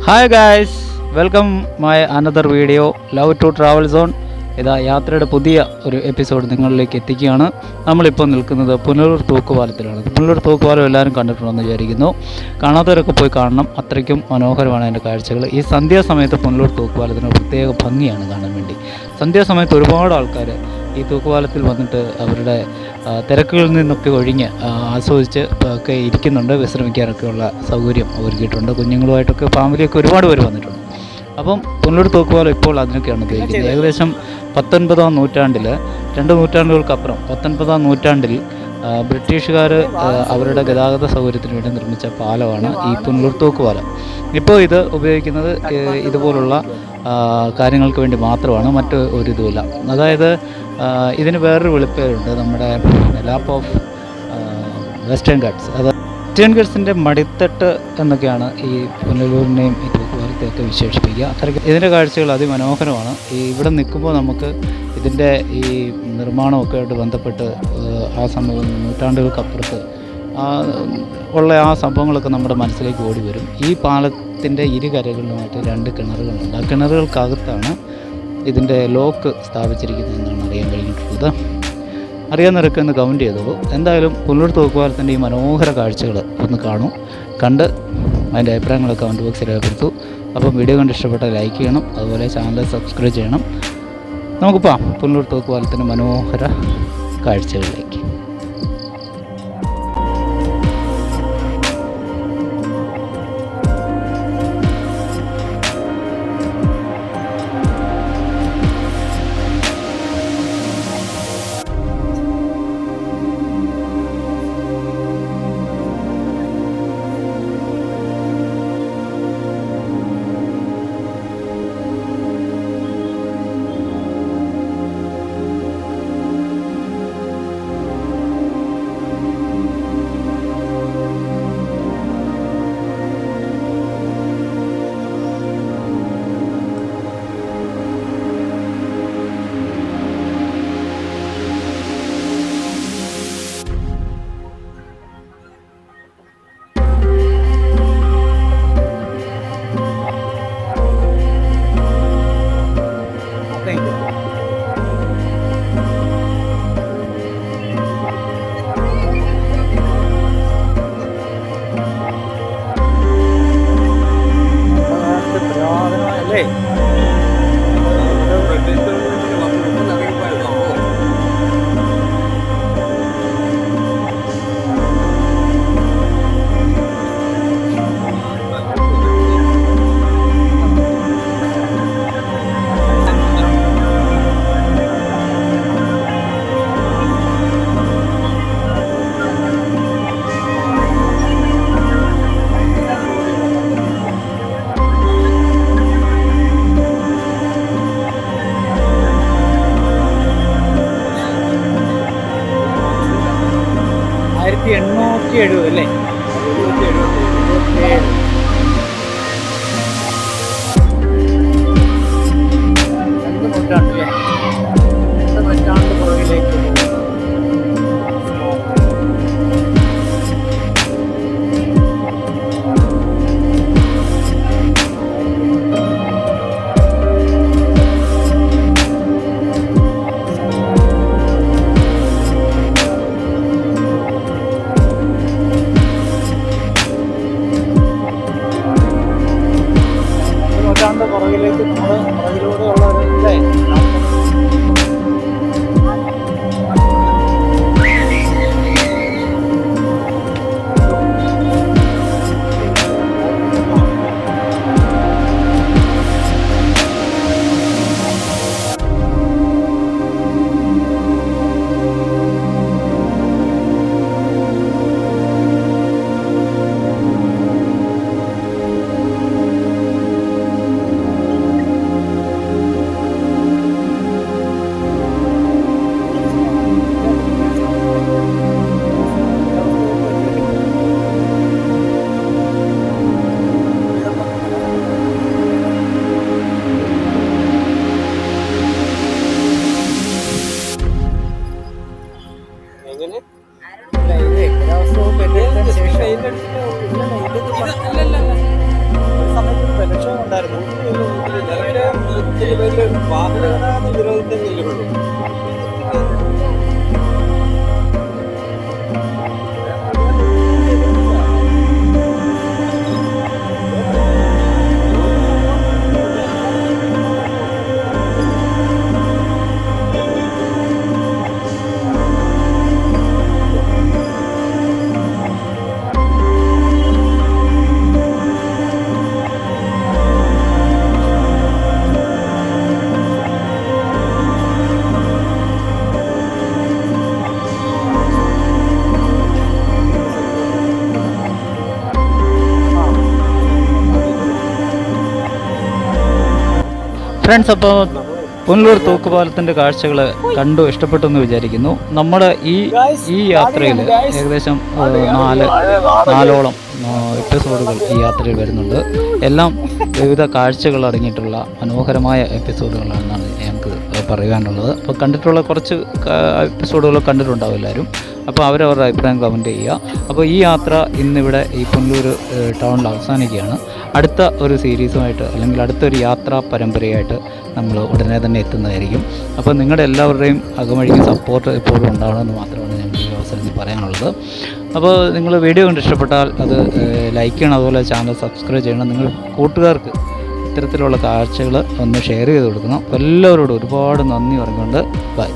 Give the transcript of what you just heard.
Hi guys, welcome my another video love to travel zone. ഇതാ യാത്രയുടെ പുതിയ ഒരു എപ്പിസോഡ് നിങ്ങളിലേക്ക് എത്തിക്കുകയാണ്. നമ്മളിപ്പോൾ നിൽക്കുന്നത് പുനലൂർ തൂക്കുപാലത്തിലാണ്. പുനലൂർ തൂക്കുപാലം എല്ലാവരും കണ്ടിട്ടുണ്ടെന്ന് വിചാരിക്കുന്നു. കാണാത്തവരൊക്കെ പോയി കാണണം, അത്രയ്ക്കും മനോഹരമാണ് അതിൻ്റെ കാഴ്ചകൾ. ഈ സന്ധ്യാസമയത്ത് പുനലൂർ തൂക്കുപാലത്തിന് പ്രത്യേക ഭംഗിയാണ് കാണാൻ വേണ്ടി. സന്ധ്യാസമയത്ത് ഒരുപാട് ആൾക്കാർ ഈ തൂക്കുപാലത്തിൽ വന്നിട്ട് അവരുടെ തിരക്കുകളിൽ നിന്നൊക്കെ ഒഴിഞ്ഞ് ആസ്വദിച്ച് ഒക്കെ ഇരിക്കുന്നുണ്ട്. വിശ്രമിക്കാനൊക്കെയുള്ള സൗകര്യം ഒരുക്കിയിട്ടുണ്ട്. കുഞ്ഞുങ്ങളുമായിട്ടൊക്കെ ഫാമിലിയൊക്കെ ഒരുപാട് പേര് വന്നിട്ടുണ്ട്. അപ്പം പുനലൂർ തൂക്കുപാലം ഇപ്പോൾ അതിനൊക്കെയാണ് ഉപയോഗിക്കുന്നത്. ഏകദേശം 19-ാം നൂറ്റാണ്ടിൽ, 2 നൂറ്റാണ്ടുകൾക്കപ്പുറം 19-ാം നൂറ്റാണ്ടിൽ ബ്രിട്ടീഷുകാർ അവരുടെ ഗതാഗത സൗകര്യത്തിന് വേണ്ടി നിർമ്മിച്ച പാലമാണ് ഈ പുനലൂർ തൂക്കുപാലം. ഇപ്പോൾ ഇത് ഉപയോഗിക്കുന്നത് ഇതുപോലുള്ള കാര്യങ്ങൾക്ക് വേണ്ടി മാത്രമാണ്, മറ്റ് ഒരു ഇതുമില്ല. അതായത് ഇതിന് വേറൊരു വിളിപ്പേരുണ്ട്, നമ്മുടെ ലാപ്പ് ഓഫ് വെസ്റ്റേൺ ഗട്ട്സ്. അത് വെസ്റ്റേൺ ഗട്ട്സിൻ്റെ മടിത്തട്ട് എന്നൊക്കെയാണ് ഈ പുനലൂരിനെയും ഈ തൂക്കുപാലത്തെയൊക്കെ വിശേഷിപ്പിക്കുക. അത്രയ്ക്ക് ഇതിൻ്റെ കാഴ്ചകൾ അതിമനോഹരമാണ്. ഈ ഇവിടെ നിൽക്കുമ്പോൾ നമുക്ക് ഇതിൻ്റെ ഈ നിർമ്മാണമൊക്കെ ആയിട്ട് ബന്ധപ്പെട്ട് ആ സംഭവം നൂറ്റാണ്ടുകൾക്കപ്പുറത്ത് ഉള്ള ആ സംഭവങ്ങളൊക്കെ നമ്മുടെ മനസ്സിലേക്ക് ഓടി വരും. ഈ പാലത്തിൻ്റെ ഇരുകരകളിലുമായിട്ട് 2 കിണറുകളുണ്ട്. ആ കിണറുകൾക്കകത്താണ് ഇതിൻ്റെ ലോക്ക് സ്ഥാപിച്ചിരിക്കുന്നതെന്നാണ് അറിയാൻ കഴിഞ്ഞിട്ടുള്ളത്. അറിയാവുന്നവരൊക്കെ ഒന്ന് കമൻറ്റ് ചെയ്തോളൂ. എന്തായാലും പുനലൂർ തൂക്കുപാലത്തിൻ്റെ ഈ മനോഹര കാഴ്ചകൾ ഒന്ന് കാണും. കണ്ട് അതിൻ്റെ അഭിപ്രായങ്ങളൊക്കെ കമൻറ്റ് ബോക്സിൽ രേഖപ്പെടുത്തു. അപ്പം വീഡിയോ കണ്ട് ഇഷ്ടപ്പെട്ടാൽ ലൈക്ക് ചെയ്യണം, അതുപോലെ ചാനൽ സബ്സ്ക്രൈബ് ചെയ്യണം. നമുക്കിപ്പോൾ പുനലൂർ തൂക്കുപാലത്തിൻ്റെ മനോഹര കാഴ്ചകളിലേക്ക്. അല്ലേ? 2 നൂറ്റാണ്ടല്ലേ? 2 നൂറ്റാണ്ട് പുറകിലേക്ക് ഫ്രണ്ട്സ്, അപ്പോൾ പുനലൂർ തൂക്കുപാലത്തിൻ്റെ കാഴ്ചകൾ കണ്ടു ഇഷ്ടപ്പെട്ടെന്ന് വിചാരിക്കുന്നു. നമ്മുടെ ഈ യാത്രയിൽ ഏകദേശം നാലോളം എപ്പിസോഡുകൾ ഈ യാത്രയിൽ വരുന്നുണ്ട്. എല്ലാം വിവിധ കാഴ്ചകൾ അടങ്ങിയിട്ടുള്ള മനോഹരമായ എപ്പിസോഡുകളാണെന്നാണ് ഞങ്ങൾക്ക് പറയാനുള്ളത്. അപ്പോൾ കണ്ടിട്ടുള്ള കുറച്ച് എപ്പിസോഡുകൾ കണ്ടിട്ടുണ്ടാവും എല്ലാവരും. അപ്പോൾ അവരവരുടെ അഭിപ്രായം കമൻറ്റ് ചെയ്യുക. അപ്പോൾ ഈ യാത്ര ഇന്നിവിടെ ഈ പുനലൂർ ടൗണിൽ അവസാനിക്കുകയാണ്. അടുത്ത ഒരു സീരീസുമായിട്ട് അല്ലെങ്കിൽ അടുത്തൊരു യാത്രാ പരമ്പരയായിട്ട് നമ്മൾ ഉടനെ തന്നെ എത്തുന്നതായിരിക്കും. അപ്പോൾ നിങ്ങളുടെ എല്ലാവരുടെയും അകമഴിക്ക് സപ്പോർട്ട് എപ്പോഴും ഉണ്ടാവണമെന്ന് മാത്രമാണ് ഞങ്ങൾക്ക് ഈ അവസരത്തിൽ പറയാനുള്ളത്. അപ്പോൾ നിങ്ങൾ വീഡിയോ കണ്ട് ഇഷ്ടപ്പെട്ടാൽ അത് ലൈക്ക് ചെയ്യണം, അതുപോലെ ചാനൽ സബ്സ്ക്രൈബ് ചെയ്യണം. നിങ്ങൾ കൂട്ടുകാർക്ക് ഇത്തരത്തിലുള്ള കാഴ്ചകൾ ഒന്ന് ഷെയർ ചെയ്ത് കൊടുക്കണം. എല്ലാവരോടും ഒരുപാട് നന്ദി പറഞ്ഞുകൊണ്ട് ബൈ.